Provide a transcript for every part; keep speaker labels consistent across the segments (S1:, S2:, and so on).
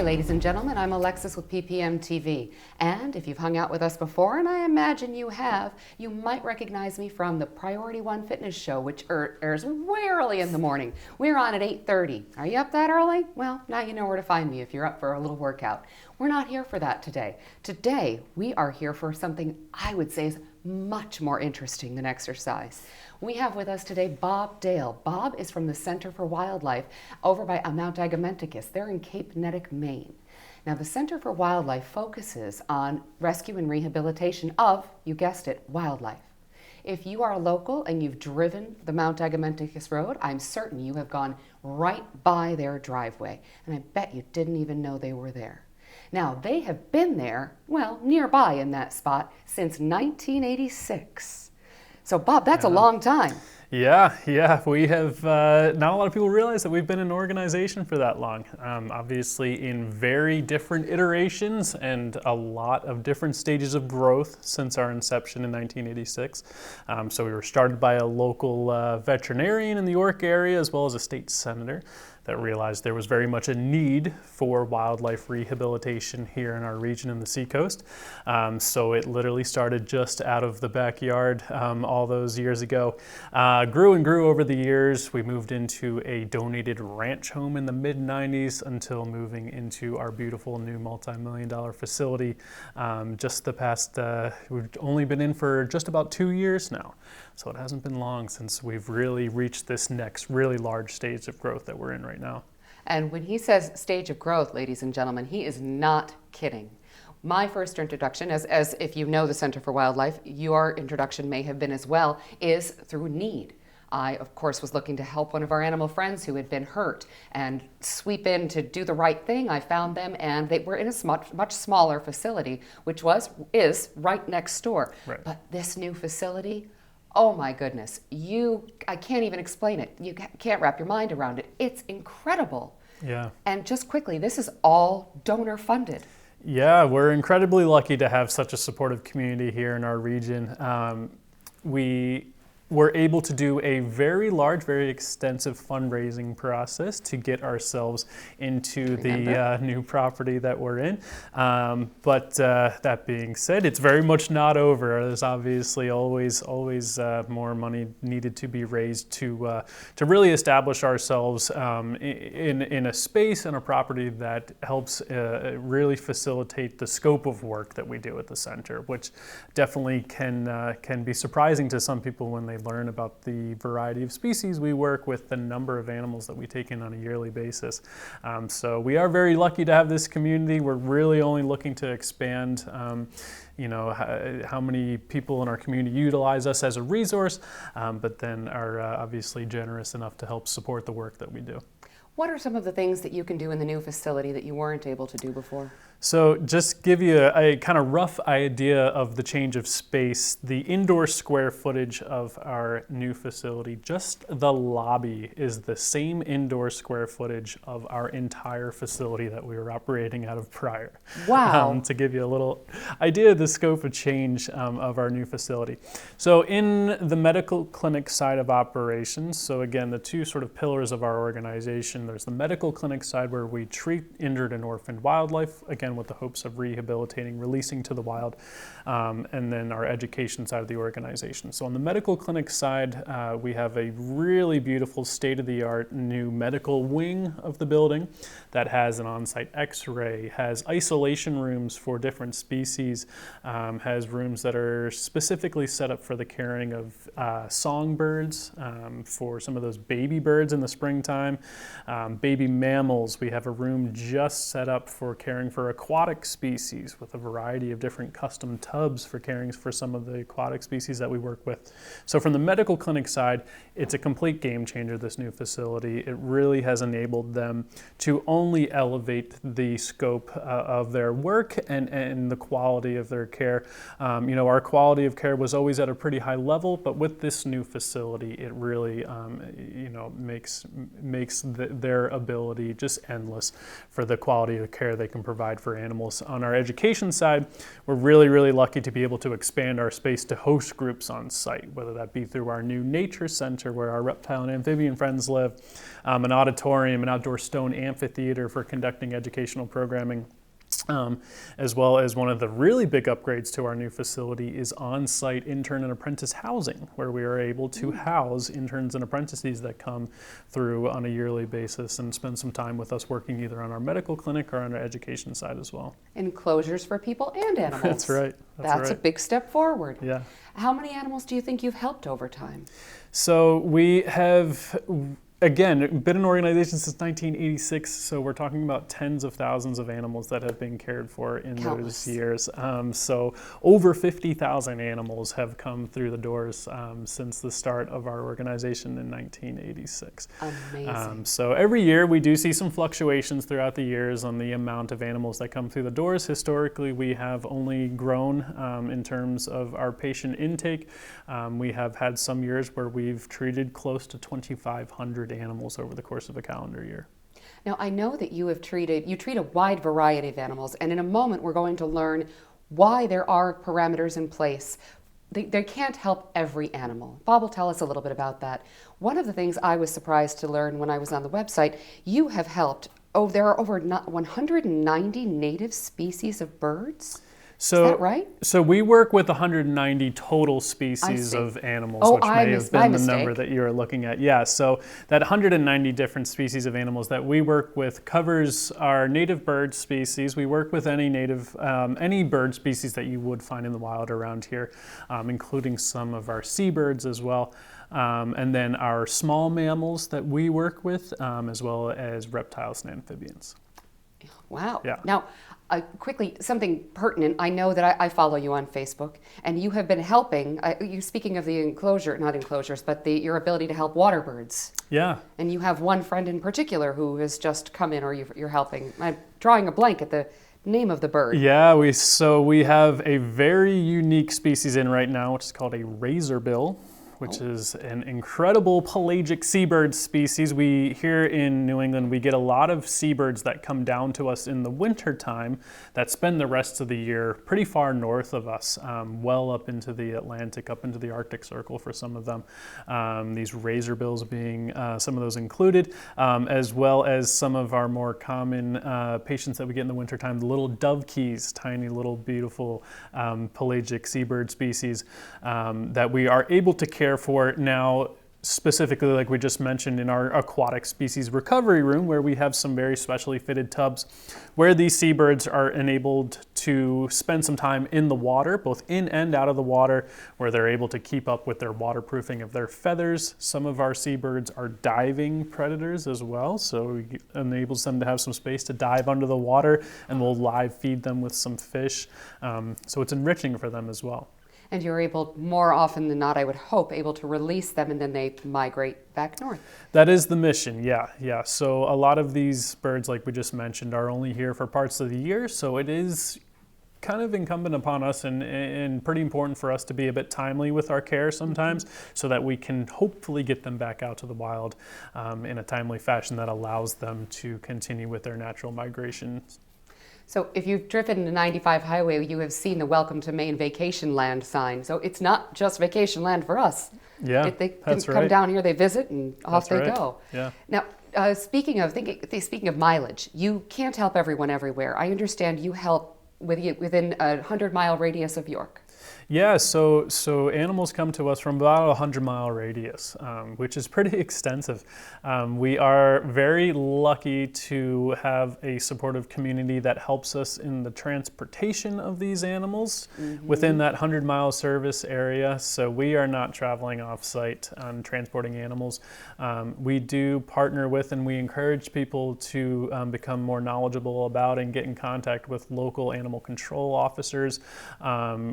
S1: Ladies and gentlemen, I'm Alexis with PPM TV, and if you've hung out with us before, and I imagine you have, you might recognize me from the Priority One Fitness Show, which airs way early in the morning. We're on at 8:30. Are you up that early? Well, now you know where to find me if you're up for a little workout. We're not here for that today. Today, we are here for something I would say is much more interesting than exercise. We have with us today Bob Dale. Bob is from the Center for Wildlife over by Mount Agamenticus. They're in Cape Neddick, Maine. Now, the Center for Wildlife focuses on rescue and rehabilitation of, you guessed it, wildlife. If you are local and you've driven the Mount Agamenticus Road, I'm certain you have gone right by their driveway, and I bet you didn't even know they were there. Now, they have been there, well, nearby in that spot since 1986. So, Bob, that's a long time.
S2: Yeah, we have, not a lot of people realize that we've been an organization for that long. Obviously in very different iterations and a lot of different stages of growth since our inception in 1986. So we were started by a local veterinarian in the York area as well as a state senator that realized there was very much a need for wildlife rehabilitation here in our region in the Seacoast. So it literally started just out of the backyard all those years ago. Grew and grew over the years. We moved into a donated ranch home in the mid-90s until moving into our beautiful new multi-million-dollar facility just the past, we've only been in for just about 2 years now. So it hasn't been long since we've really reached this next really large stage of growth that we're in right now.
S1: And when he says stage of growth, ladies and gentlemen, he is not kidding. My first introduction, as if you know the Center for Wildlife, your introduction may have been as well, is through need. I, of course, was looking to help one of our animal friends who had been hurt and sweep in to do the right thing. I found them, and they were in a much smaller facility, which is right next door.
S2: Right.
S1: But this new facility, oh my goodness, I can't even explain it. You can't wrap your mind around it. It's incredible.
S2: Yeah.
S1: And just quickly, this is all donor funded.
S2: Yeah, we're incredibly lucky to have such a supportive community here in our region. We were able to do a very large, very extensive fundraising process to get ourselves into the new property that we're in. But that being said, it's very much not over. There's obviously always more money needed to be raised to really establish ourselves in a space and a property that helps really facilitate the scope of work that we do at the center, which definitely can be surprising to some people when they learn about the variety of species we work with, the number of animals that we take in on a yearly basis. So we are very lucky to have this community. We're really only looking to expand how many people in our community utilize us as a resource, but then are obviously generous enough to help support the work that we do.
S1: What are some of the things that you can do in the new facility that you weren't able to do before?
S2: So just give you a kind of rough idea of the change of space, the indoor square footage of our new facility, just the lobby is the same indoor square footage of our entire facility that we were operating out of prior.
S1: Wow.
S2: To give you a little idea of the scope of change of our new facility. So in the medical clinic side of operations, so again, the two sort of pillars of our organization, there's the medical clinic side where we treat injured and orphaned wildlife, again, with the hopes of rehabilitating, releasing to the wild, and then our education side of the organization. So on the medical clinic side, we have a really beautiful state-of-the-art new medical wing of the building that has an on-site x-ray, has isolation rooms for different species, has rooms that are specifically set up for the caring of songbirds, for some of those baby birds in the springtime, baby mammals. We have a room just set up for caring for aquatic species with a variety of different custom tubs for caring for some of the aquatic species that we work with. So from the medical clinic side, it's a complete game changer, this new facility. It really has enabled them to only elevate the scope of their work and the quality of their care. Our quality of care was always at a pretty high level, but with this new facility, it really, makes their ability just endless for the quality of care they can provide for animals. On our education side, we're really, really lucky to be able to expand our space to host groups on site, whether that be through our new nature center where our reptile and amphibian friends live, an auditorium, an outdoor stone amphitheater for conducting educational programming. As well as one of the really big upgrades to our new facility is on-site intern and apprentice housing, where we are able to house interns and apprentices that come through on a yearly basis and spend some time with us working either on our medical clinic or on our education side as well.
S1: Enclosures for people and animals.
S2: That's right.
S1: That's a big step forward.
S2: Yeah.
S1: How many animals do you think you've helped over time?
S2: So we have, again, been an organization since 1986, so we're talking about tens of thousands of animals that have been cared for in those years. So over 50,000 animals have come through the doors since the start of our organization in 1986.
S1: Amazing.
S2: So every year we do see some fluctuations throughout the years on the amount of animals that come through the doors. Historically, we have only grown in terms of our patient intake. We have had some years where we've treated close to 2,500 animals over the course of a calendar year.
S1: Now, I know that you treat a wide variety of animals, and in a moment we're going to learn why there are parameters in place. They can't help every animal. Bob will tell us a little bit about that. One of the things I was surprised to learn when I was on the website, you have helped, there are over 190 native species of birds?
S2: So,
S1: is that right?
S2: So we work with 190 total species of animals, which may have been the number that you are looking at. Yeah, so that 190 different species of animals that we work with covers our native bird species. We work with any bird species that you would find in the wild around here, including some of our seabirds as well. And then our small mammals that we work with, as well as reptiles and amphibians.
S1: Wow.
S2: Yeah.
S1: Now, quickly, something pertinent. I know that I follow you on Facebook, and you have been helping. Speaking of the not enclosures, but your ability to help water birds.
S2: Yeah.
S1: And you have one friend in particular who has just come in, or you're helping. I'm drawing a blank at the name of the bird.
S2: Yeah, we have a very unique species in right now, which is called a razorbill, which is an incredible pelagic seabird species. Here in New England, we get a lot of seabirds that come down to us in the wintertime that spend the rest of the year pretty far north of us, well up into the Atlantic, up into the Arctic Circle for some of them. These razorbills being some of those included, as well as some of our more common patients that we get in the wintertime, the little dovekies, tiny little beautiful pelagic seabird species that we are able to care for now, specifically like we just mentioned in our aquatic species recovery room, where we have some very specially fitted tubs where these seabirds are enabled to spend some time in the water, both in and out of the water, where they're able to keep up with their waterproofing of their feathers. Some of our seabirds are diving predators as well, so it enables them to have some space to dive under the water, and we'll live feed them with some fish. So it's enriching for them as well.
S1: And you're able, more often than not, I would hope, able to release them and then they migrate back north.
S2: That is the mission, yeah. So a lot of these birds, like we just mentioned, are only here for parts of the year, so it is kind of incumbent upon us and pretty important for us to be a bit timely with our care sometimes, so that we can hopefully get them back out to the wild in a timely fashion that allows them to continue with their natural migration.
S1: So if you've driven the 95 highway, you have seen the Welcome to Maine Vacation Land sign. So it's not just vacation land for us.
S2: Yeah,
S1: they come down here, they visit, and off they go.
S2: Yeah.
S1: Now, speaking of mileage, you can't help everyone everywhere. I understand you help within a 100-mile radius of York.
S2: Yeah, so animals come to us from about a 100-mile radius, which is pretty extensive. We are very lucky to have a supportive community that helps us in the transportation of these animals within that 100-mile service area. So we are not traveling off-site on transporting animals. We do partner with and we encourage people to become more knowledgeable about and get in contact with local animal control officers.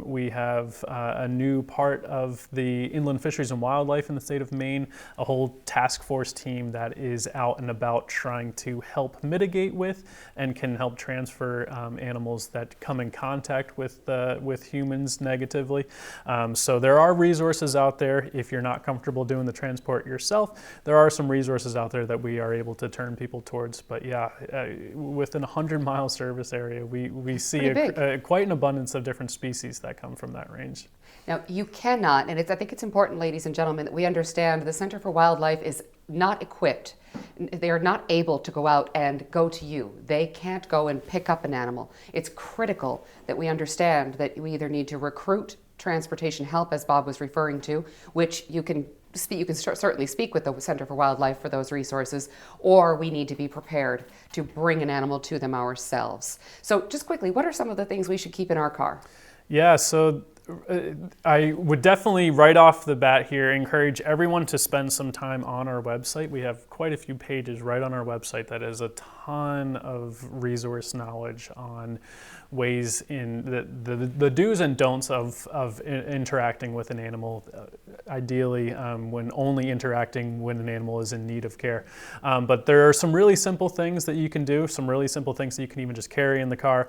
S2: We have a new part of the Inland Fisheries and Wildlife in the state of Maine, a whole task force team that is out and about trying to help mitigate with and can help transfer animals that come in contact with humans negatively. So there are resources out there. If you're not comfortable doing the transport yourself, there are some resources out there that we are able to turn people towards. But yeah, within a 100-mile service area, we see quite an abundance of different species that come from that range.
S1: Now, you cannot, and I think it's important, ladies and gentlemen, that we understand the Center for Wildlife is not equipped. They are not able to go out and go to you. They can't go and pick up an animal. It's critical that we understand that we either need to recruit transportation help, as Bob was referring to, which you can certainly speak with the Center for Wildlife for those resources, or we need to be prepared to bring an animal to them ourselves. So just quickly, what are some of the things we should keep in our car?
S2: Yeah, so I would definitely right off the bat here encourage everyone to spend some time on our website. We have quite a few pages right on our website that is a ton of resource knowledge on ways in the do's and don'ts of interacting with an animal, ideally when only interacting when an animal is in need of care. But there are some really simple things that you can do, some really simple things that you can even just carry in the car.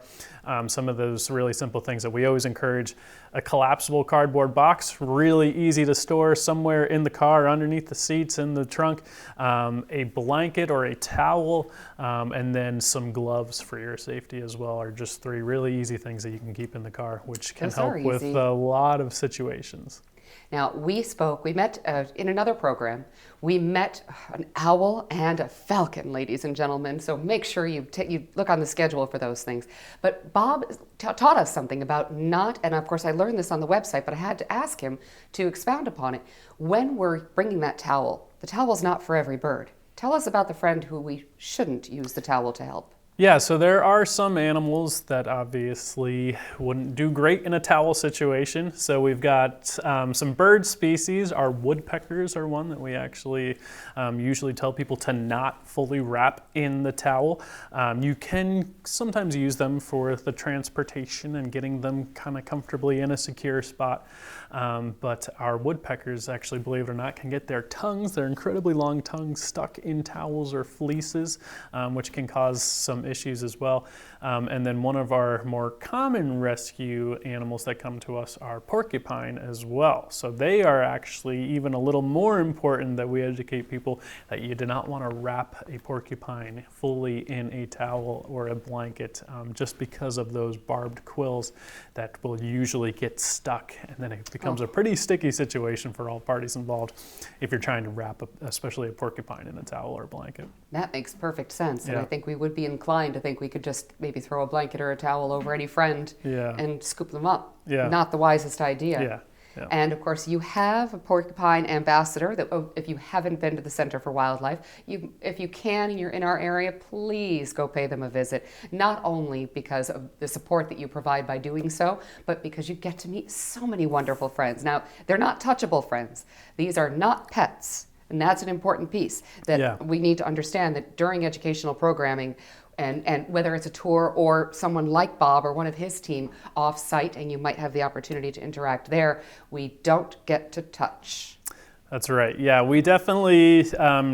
S2: Some of those really simple things that we always encourage: a collapsible cardboard box, really easy to store somewhere in the car, underneath the seats, in the trunk, a blanket or a towel, and then some gloves for your safety as well are just three really easy things that you can keep in the car, which can help with a lot of situations.
S1: Now, we met in another program, we met an owl and a falcon, ladies and gentlemen, so make sure you look on the schedule for those things. But Bob taught us something about and of course I learned this on the website, but I had to ask him to expound upon it. When we're bringing that towel, the towel's not for every bird. Tell us about the friend who we shouldn't use the towel to help.
S2: Yeah, so there are some animals that obviously wouldn't do great in a towel situation. So we've got some bird species. Our woodpeckers are one that we actually usually tell people to not fully wrap in the towel. You can sometimes use them for the transportation and getting them kind of comfortably in a secure spot. But our woodpeckers, actually, believe it or not, can get their incredibly long tongues stuck in towels or fleeces, which can cause some issues as well. And then one of our more common rescue animals that come to us are porcupine as well. So they are actually even a little more important that we educate people that you do not want to wrap a porcupine fully in a towel or a blanket, just because of those barbed quills that will usually get stuck, and then it becomes a pretty sticky situation for all parties involved if you're trying to wrap especially a porcupine in a towel or a blanket.
S1: That makes perfect sense, and
S2: Yeah.
S1: I think we would be inclined to think we could just maybe throw a blanket or a towel over any friend and scoop them up.
S2: Yeah.
S1: Not the wisest idea.
S2: Yeah. Yeah.
S1: And of course, you have a porcupine ambassador that, if you haven't been to the Center for Wildlife, if you can and you're in our area, please go pay them a visit. Not only because of the support that you provide by doing so, but because you get to meet so many wonderful friends. Now, they're not touchable friends. These are not pets. And that's an important piece that we need to understand, that during educational programming, and whether it's a tour or someone like Bob or one of his team off-site, and you might have the opportunity to interact there, we don't get to touch.
S2: That's right. Yeah, we definitely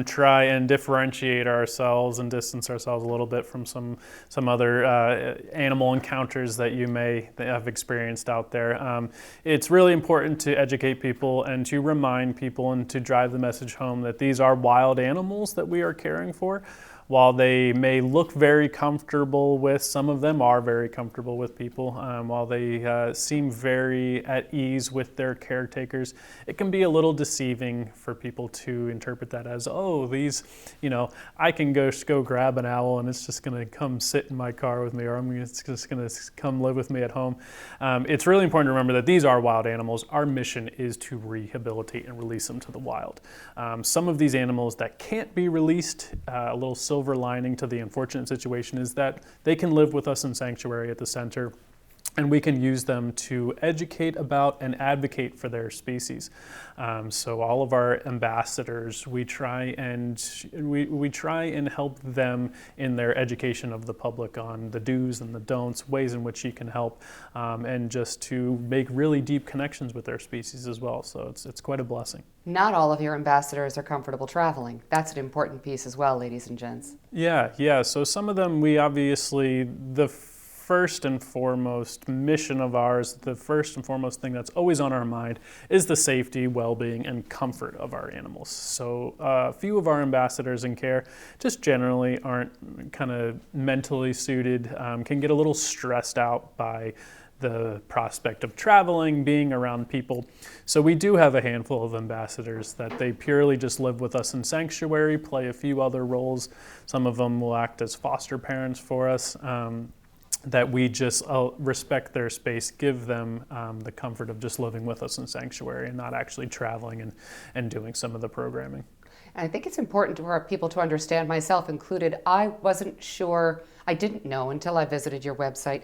S2: try and differentiate ourselves and distance ourselves a little bit from some other animal encounters that you may have experienced out there. It's really important to educate people and to remind people and to drive the message home that these are wild animals that we are caring for. While they may look very comfortable with, some of them are very comfortable with people, while they seem very at ease with their caretakers, it can be a little deceiving for people to interpret that as, oh, these, I can go grab an owl and it's just going to come sit in my car with me, or it's just going to come live with me at home. It's really important to remember that these are wild animals. Our mission is to rehabilitate and release them to the wild. Some of these animals that can't be released, a little silver lining to the unfortunate situation is that they can live with us in sanctuary at the center. and we can use them to educate about and advocate for their species. So all of our ambassadors, we try and help them in their education of the public on the do's and the don'ts, ways in which you can help, and just to make really deep connections with their species as well. So it's quite a blessing.
S1: Not all of your ambassadors are comfortable traveling. That's an important piece as well, ladies and gents.
S2: Yeah. So some of them, we obviously, the first and foremost mission of ours, the first and foremost thing that's always on our mind is the safety, well-being, and comfort of our animals. So a few of our ambassadors in care just generally aren't kind of mentally suited, can get a little stressed out by the prospect of traveling, being around people. So we do have a handful of ambassadors that they purely just live with us in sanctuary, play a few other roles. Some of them will act as foster parents for us. That we just respect their space, give them the comfort of just living with us in sanctuary and not actually traveling and doing some of the programming.
S1: And I think it's important for people to understand, myself included, I wasn't sure, I didn't know until I visited your website,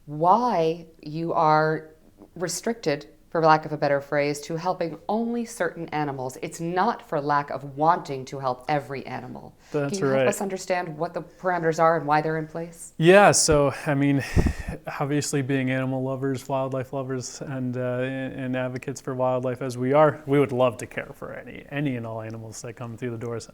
S1: why you are restricted, for lack of a better phrase, to helping only certain animals. It's not for lack of wanting to help every animal.
S2: That's
S1: Can you
S2: right.
S1: help us understand what the parameters are and why they're in place?
S2: Yeah, so I mean, obviously being animal lovers, wildlife lovers, and advocates for wildlife as we are, we would love to care for any and all animals that come through the doors.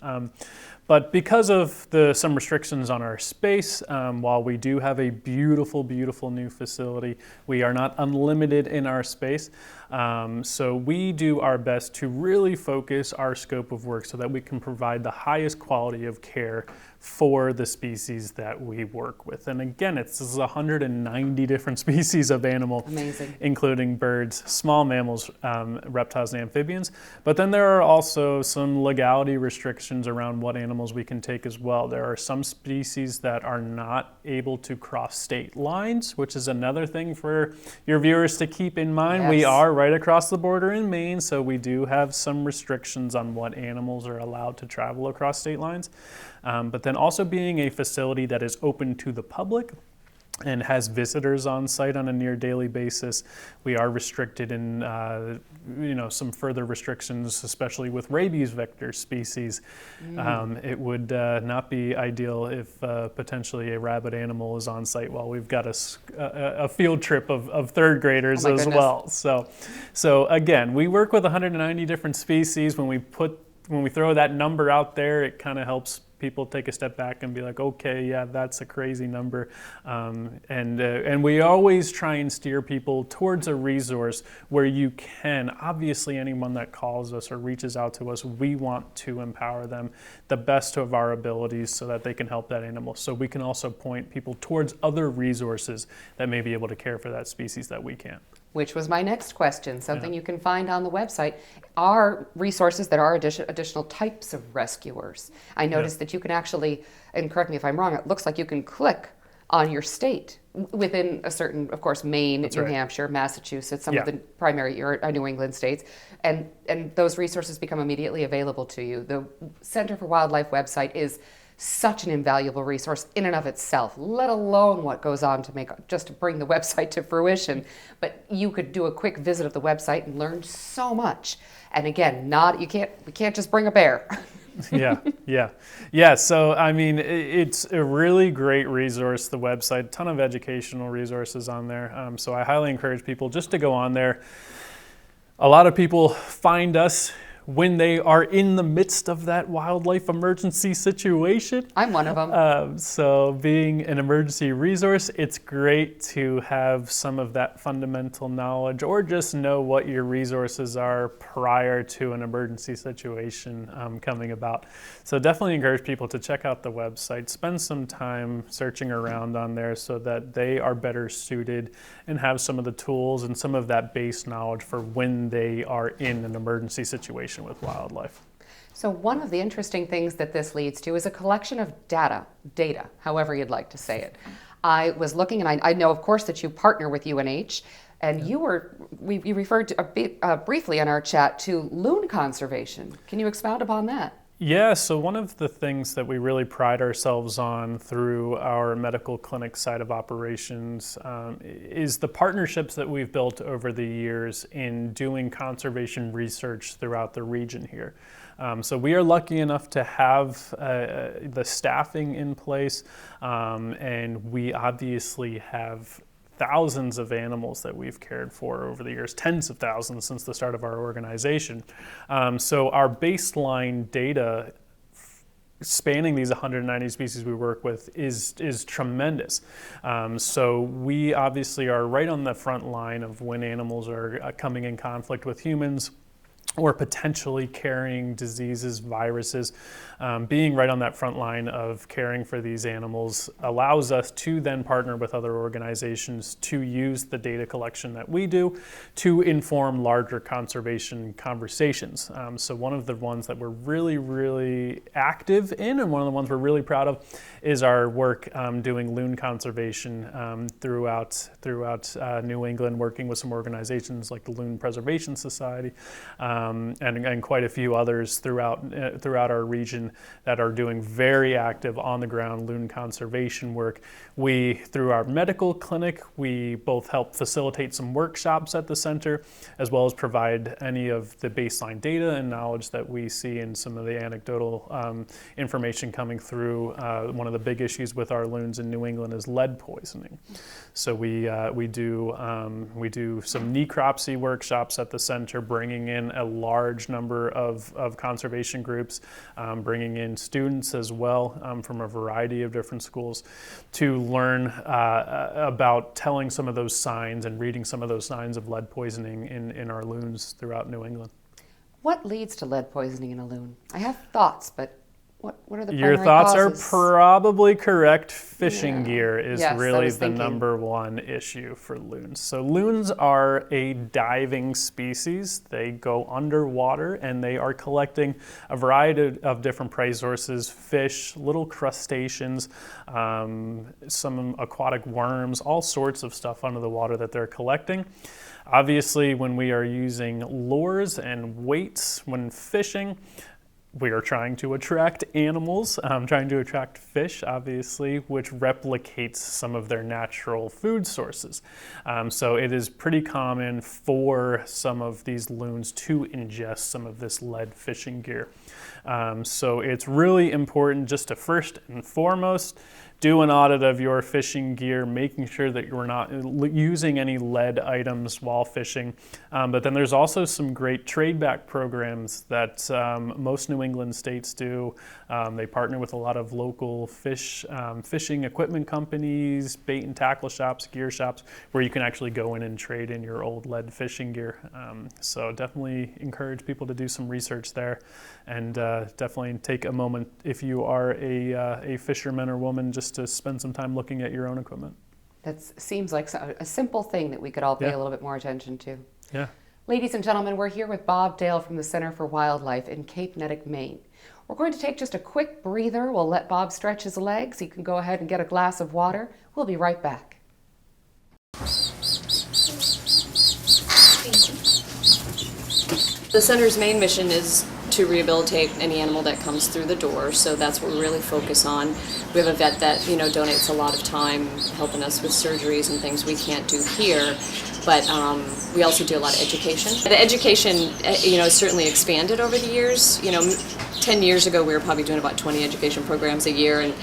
S2: But because of some restrictions on our space, while we do have a beautiful, beautiful new facility, we are not unlimited in our space. So we do our best to really focus our scope of work so that we can provide the highest quality of care for the species that we work with. And again, this is 190 different species of animal,
S1: Amazing.
S2: Including birds, small mammals, reptiles, and amphibians. But then there are also some legality restrictions around what animals we can take as well. There are some species that are not able to cross state lines, which is another thing for your viewers to keep in mind.
S1: Yes.
S2: We are right across the border in Maine, so we do have some restrictions on what animals are allowed to travel across state lines. But then also being a facility that is open to the public and has visitors on site on a near daily basis, we are restricted in some further restrictions, especially with rabies vector species. It would not be ideal if potentially a rabid animal is on site while we've got a field trip of third graders as well. So again, we work with 190 different species. When we throw that number out there, it kind of helps people take a step back and be like, okay, yeah, that's a crazy number. And we always try and steer people towards a resource where you can, obviously anyone that calls us or reaches out to us, we want to empower them the best of our abilities so that they can help that animal. So we can also point people towards other resources that may be able to care for that species that we can't.
S1: Which was my next question. Something you can find on the website are resources that are additional types of rescuers. I noticed that you can actually, and correct me if I'm wrong, it looks like you can click on your state within a certain, of course, Maine, New Hampshire, Massachusetts, some of the primary New England states, and those resources become immediately available to you. The Center for Wildlife website is such an invaluable resource in and of itself, let alone what goes on to bring the website to fruition. But you could do a quick visit of the website and learn so much. And again, we can't just bring a bear. Yeah. So, I mean, it's a really great resource, the website, a ton of educational resources on there. So I highly encourage people just to go on there. A lot of people find us when they are in the midst of that wildlife emergency situation. I'm one of them.
S2: So being an emergency resource, it's great to have some of that fundamental knowledge or just know what your resources are prior to an emergency situation coming about. So definitely encourage people to check out the website, spend some time searching around on there so that they are better suited and have some of the tools and some of that base knowledge for when they are in an emergency situation with wildlife.
S1: So one of the interesting things that this leads to is a collection of data, however you'd like to say it. I was looking, and I know, of course, that you partner with UNH, and you referred to briefly in our chat to loon conservation. Can you expound upon that?
S2: Yeah, so one of the things that we really pride ourselves on through our medical clinic side of operations is the partnerships that we've built over the years in doing conservation research throughout the region here. So we are lucky enough to have the staffing in place, and we obviously have thousands of animals that we've cared for over the years, tens of thousands since the start of our organization. So our baseline data spanning these 190 species we work with is tremendous. So we obviously are right on the front line of when animals are coming in conflict with humans, or potentially carrying diseases, viruses. Being right on that front line of caring for these animals allows us to then partner with other organizations to use the data collection that we do to inform larger conservation conversations. So one of the ones that we're really, really active in, and one of the ones we're really proud of, is our work doing loon conservation throughout New England, working with some organizations like the Loon Preservation Society, and quite a few others throughout our region that are doing very active on-the-ground loon conservation work. We, through our medical clinic, we both help facilitate some workshops at the center, as well as provide any of the baseline data and knowledge that we see in some of the anecdotal information coming through. One of the big issues with our loons in New England is lead poisoning. So we do some necropsy workshops at the center, bringing in a large number of conservation groups, bringing in students as well from a variety of different schools to learn about telling some of those signs and reading some of those signs of lead poisoning in our loons throughout New England.
S1: What leads to lead poisoning in a loon? I have thoughts, but what are the
S2: Your
S1: primary
S2: thoughts
S1: causes?
S2: are probably correct. Fishing gear is
S1: Yes, I
S2: really
S1: was
S2: the
S1: thinking.
S2: number one issue for loons. So loons are a diving species. They go underwater and they are collecting a variety of different prey sources: fish, little crustaceans, some aquatic worms, all sorts of stuff under the water that they're collecting. Obviously, when we are using lures and weights when fishing, we are trying to attract animals, trying to attract fish, obviously, which replicates some of their natural food sources. So it is pretty common for some of these loons to ingest some of this lead fishing gear. So it's really important just to first and foremost do an audit of your fishing gear, making sure that you're not using any lead items while fishing. But then there's also some great trade-back programs that most New England states do. They partner with a lot of local fishing equipment companies, bait and tackle shops, gear shops, where you can actually go in and trade in your old lead fishing gear. So definitely encourage people to do some research there, and definitely take a moment if you are a fisherman or woman, just to spend some time looking at your own equipment.
S1: That seems like a simple thing that we could all pay a little bit more attention to.
S2: Yeah.
S1: Ladies and gentlemen, we're here with Bob Dale from the Center for Wildlife in Cape Neddick, Maine. We're going to take just a quick breather. We'll let Bob stretch his legs. He can go ahead and get a glass of water. We'll be right back.
S3: The center's main mission is to rehabilitate any animal that comes through the door, so that's what we really focus on. We have a vet that, donates a lot of time helping us with surgeries and things we can't do here, but we also do a lot of education. The education, has certainly expanded over the years. 10 years ago, we were probably doing about 20 education programs a year, and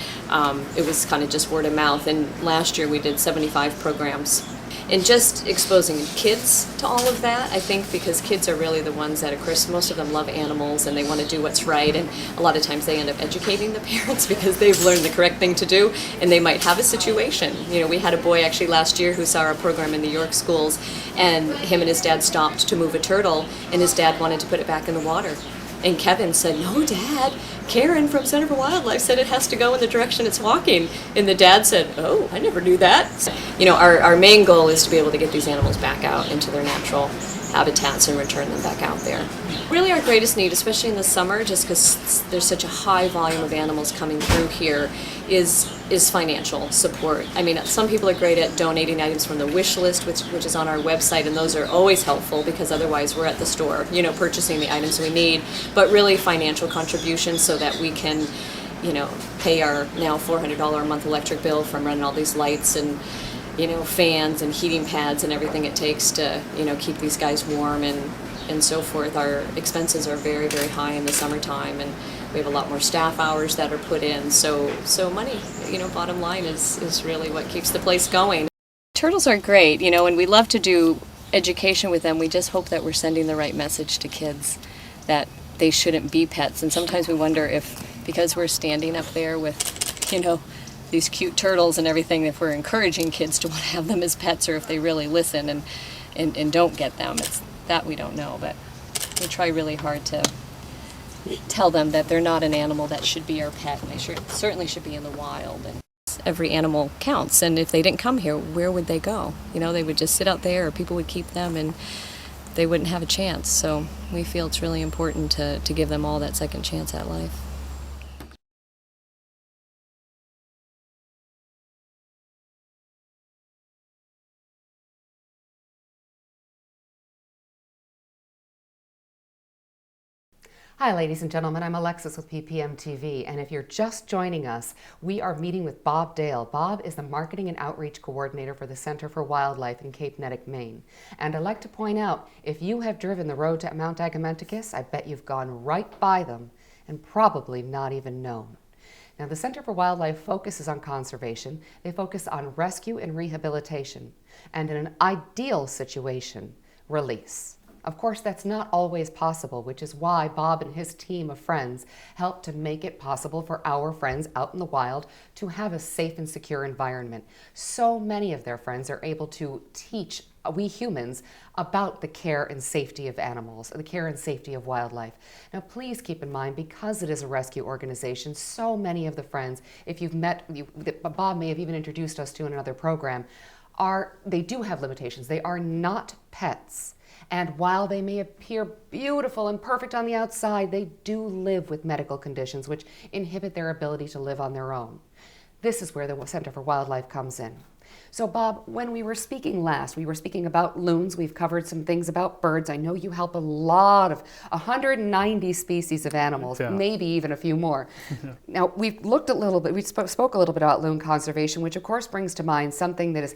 S3: it was kind of just word of mouth, and last year we did 75 programs. And just exposing kids to all of that, I think, because kids are really the ones that, of course, most of them love animals and they want to do what's right, and a lot of times they end up educating the parents because they've learned the correct thing to do, and they might have a situation. We had a boy actually last year who saw our program in the York schools, and him and his dad stopped to move a turtle, and his dad wanted to put it back in the water. And Kevin said, "No, Dad, Karen from Center for Wildlife said it has to go in the direction it's walking." And the dad said, "Oh, I never knew that." So, our main goal is to be able to get these animals back out into their natural habitats and return them back out there. Really our greatest need, especially in the summer, just because there's such a high volume of animals coming through here, is financial support. I mean, some people are great at donating items from the wish list, which is on our website, and those are always helpful because otherwise we're at the store, purchasing the items we need. But really financial contributions so that we can, pay our now $400 a month electric bill from running all these lights and fans and heating pads and everything it takes to keep these guys warm and so forth. Our expenses are very, very high in the summertime, and we have a lot more staff hours that are put in. So money, bottom line is really what keeps the place going. Turtles are great, and we love to do education with them. We just hope that we're sending the right message to kids that they shouldn't be pets. And sometimes we wonder if, because we're standing up there with, these cute turtles and everything, if we're encouraging kids to want to have them as pets, or if they really listen and don't get them. It's that we don't know, but we try really hard to tell them that they're not an animal that should be our pet, and they certainly should be in the wild. And every animal counts, and if they didn't come here, where would they go? They would just sit out there, or people would keep them, and they wouldn't have a chance. So we feel it's really important to give them all that second chance at life.
S1: Hi, ladies and gentlemen. I'm Alexis with PPM TV, and if you're just joining us, we are meeting with Bob Dale. Bob is the Marketing and Outreach Coordinator for the Center for Wildlife in Cape Neddick, Maine. And I'd like to point out, if you have driven the road to Mount Agamenticus, I bet you've gone right by them and probably not even known. Now, the Center for Wildlife focuses on conservation. They focus on rescue and rehabilitation, and in an ideal situation, release. Of course, that's not always possible, which is why Bob and his team of friends help to make it possible for our friends out in the wild to have a safe and secure environment. So many of their friends are able to teach we humans about the care and safety of animals, the care and safety of wildlife. Now, please keep in mind, because it is a rescue organization, so many of the friends, if you've met, Bob may have even introduced us to in another program, they do have limitations. They are not pets. And while they may appear beautiful and perfect on the outside, they do live with medical conditions which inhibit their ability to live on their own. This is where the Center for Wildlife comes in. So Bob, when we were speaking last, we were speaking about loons. We've covered some things about birds. I know you help a lot of 190 species of animals, maybe even a few more. Now, we've looked a little bit, we spoke a little bit about loon conservation, which of course brings to mind something that is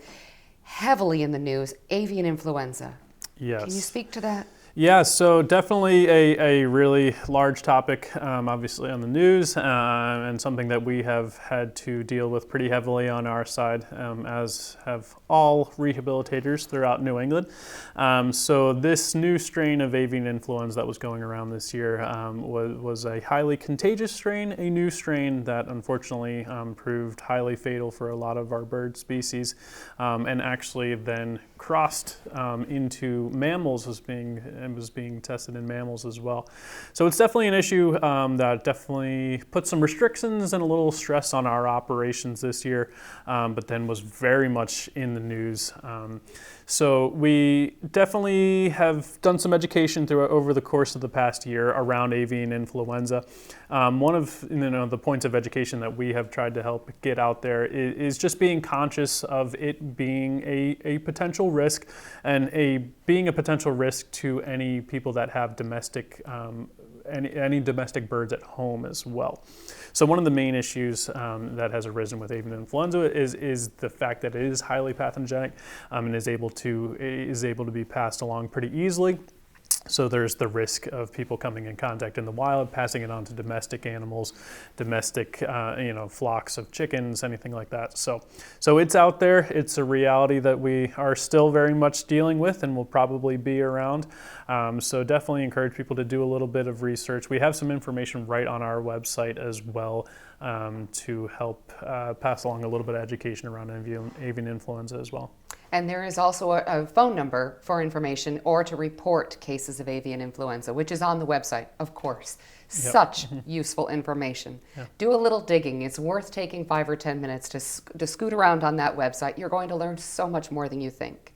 S1: heavily in the news, avian influenza.
S2: Yes.
S1: Can you speak to that?
S2: Yeah, so definitely a really large topic, obviously on the news, and something that we have had to deal with pretty heavily on our side, as have all rehabilitators throughout New England. So this new strain of avian influenza that was going around this year was a highly contagious strain, a new strain that unfortunately proved highly fatal for a lot of our bird species, and actually then crossed into mammals, was being tested in mammals as well. So it's definitely an issue that definitely put some restrictions and a little stress on our operations this year, but then was very much in the news. So we definitely have done some education over the course of the past year around avian influenza. One of the points of education that we have tried to help get out there is just being conscious of it being a potential risk, and being a potential risk to any people that have any domestic birds at home as well. So one of the main issues that has arisen with avian influenza is the fact that it is highly pathogenic and is able to be passed along pretty easily. So there's the risk of people coming in contact in the wild, passing it on to domestic animals, domestic flocks of chickens, anything like that. So it's out there. It's a reality that we are still very much dealing with and will probably be around. So definitely encourage people to do a little bit of research. We have some information right on our website as well to help pass along a little bit of education around avian influenza as well.
S1: And there is also a phone number for information or to report cases of avian influenza, which is on the website, of course. Yep. Such useful information. Yeah. Do a little digging. It's worth taking 5 or 10 minutes to scoot around on that website. You're going to learn so much more than you think.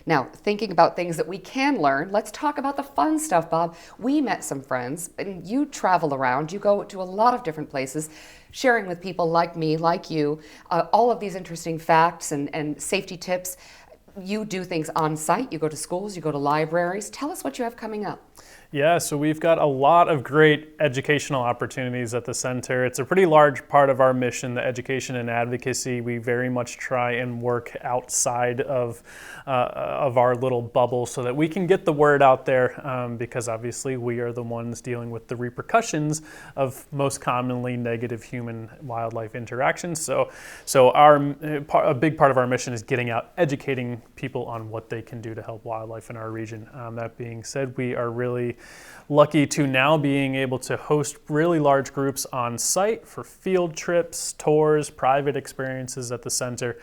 S1: Now, thinking about things that we can learn, let's talk about the fun stuff, Bob. We met some friends, and you travel around. You go to a lot of different places, sharing with people like me, like you, all of these interesting facts and safety tips. You do things on site. You go to schools, you go to libraries. Tell us what you have coming up.
S2: Yeah, so we've got a lot of great educational opportunities at the center. It's a pretty large part of our mission, the education and advocacy. We very much try and work outside of our little bubble so that we can get the word out there, because obviously we are the ones dealing with the repercussions of most commonly negative human-wildlife interactions. So a big part of our mission is getting out, educating people on what they can do to help wildlife in our region. That being said, we are really lucky to now being able to host really large groups on site for field trips, tours, private experiences at the center.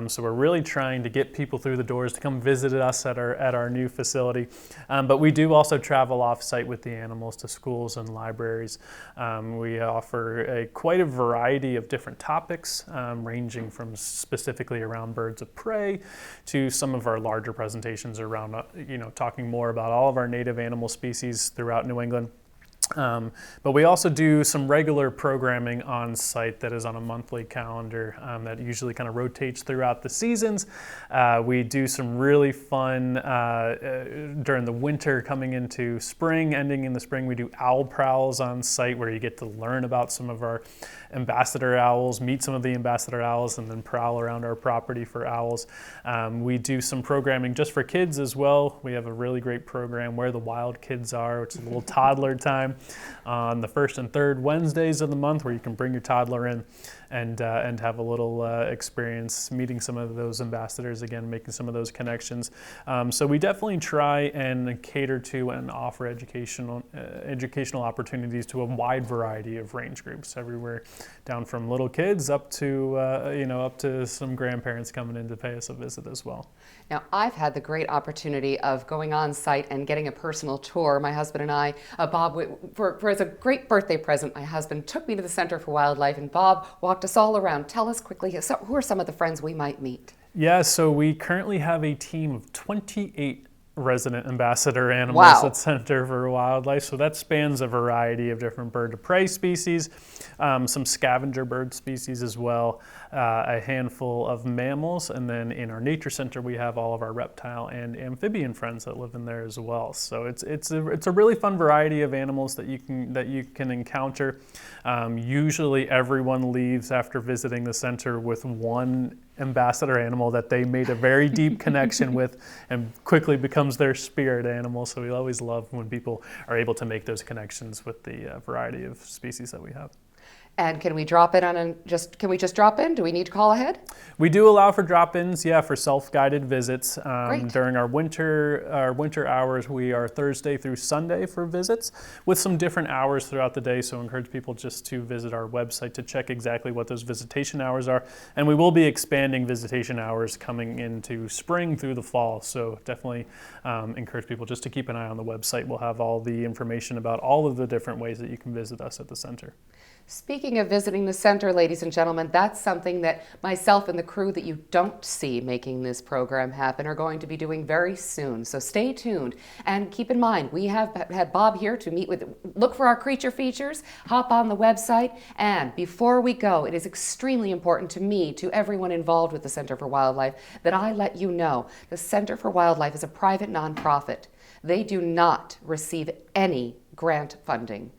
S2: So we're really trying to get people through the doors to come visit us at our new facility. But we do also travel off-site with the animals to schools and libraries. We offer quite a variety of different topics, ranging from specifically around birds of prey to some of our larger presentations around, talking more about all of our native animal species throughout New England. But we also do some regular programming on site that is on a monthly calendar that usually kind of rotates throughout the seasons. We do some really fun during the winter, coming into spring, ending in the spring. We do owl prowls on site where you get to learn about some of our ambassador owls, meet some of the ambassador owls, and then prowl around our property for owls. We do some programming just for kids as well. We have a really great program, Where the Wild Kids Are, which is a little toddler time on the first and third Wednesdays of the month, where you can bring your toddler in and have a little experience meeting some of those ambassadors, again, making some of those connections. So we definitely try and cater to and offer educational opportunities to a wide variety of range groups, everywhere down from little kids up to some grandparents coming in to pay us a visit as well.
S1: Now, I've had the great opportunity of going on site and getting a personal tour. My husband and I, Bob, as a great birthday present, my husband took me to the Center for Wildlife, and Bob walked us all around. Tell us quickly, who are some of the friends we might meet?
S2: Yeah, so we currently have a team of 28 resident ambassador animals at Center for Wildlife. So that spans a variety of different bird of prey species, some scavenger bird species as well, a handful of mammals, and then in our nature center we have all of our reptile and amphibian friends that live in there as well. So it's a really fun variety of animals that you can encounter. Usually everyone leaves after visiting the center with one ambassador animal that they made a very deep connection with and quickly becomes their spirit animal. So we always love when people are able to make those connections with the variety of species that we have.
S1: And can we drop in can we just drop in? Do we need to call ahead?
S2: We do allow for drop-ins, for self-guided visits. During our winter hours, we are Thursday through Sunday for visits with some different hours throughout the day. So I encourage people just to visit our website to check exactly what those visitation hours are. And we will be expanding visitation hours coming into spring through the fall. So definitely encourage people just to keep an eye on the website. We'll have all the information about all of the different ways that you can visit us at the center.
S1: Speaking of visiting the center, ladies and gentlemen, that's something that myself and the crew that you don't see making this program happen are going to be doing very soon. So stay tuned and keep in mind, we have had Bob here to look for our creature features, hop on the website, and before we go, it is extremely important to me, to everyone involved with the Center for Wildlife, that I let you know the Center for Wildlife is a private nonprofit. They do not receive any grant funding.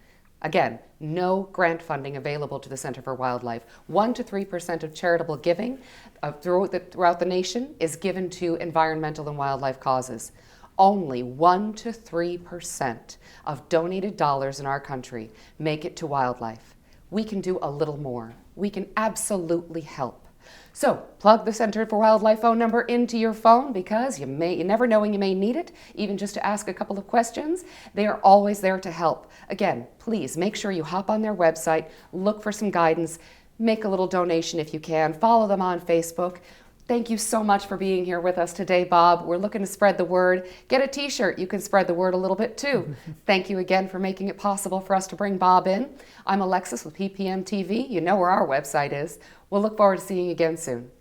S1: Again, no grant funding available to the Center for Wildlife. 1% to 3% of charitable giving throughout the nation is given to environmental and wildlife causes. Only 1% to 3% of donated dollars in our country make it to wildlife. We can do a little more. We can absolutely help. So plug the Center for Wildlife phone number into your phone, because you never know when you may need it, even just to ask a couple of questions. They are always there to help. Again, please make sure you hop on their website, look for some guidance, make a little donation if you can, follow them on Facebook. Thank you so much for being here with us today, Bob. We're looking to spread the word. Get a t-shirt. You can spread the word a little bit too. Thank you again for making it possible for us to bring Bob in. I'm Alexis with PPM TV. You know where our website is. We'll look forward to seeing you again soon.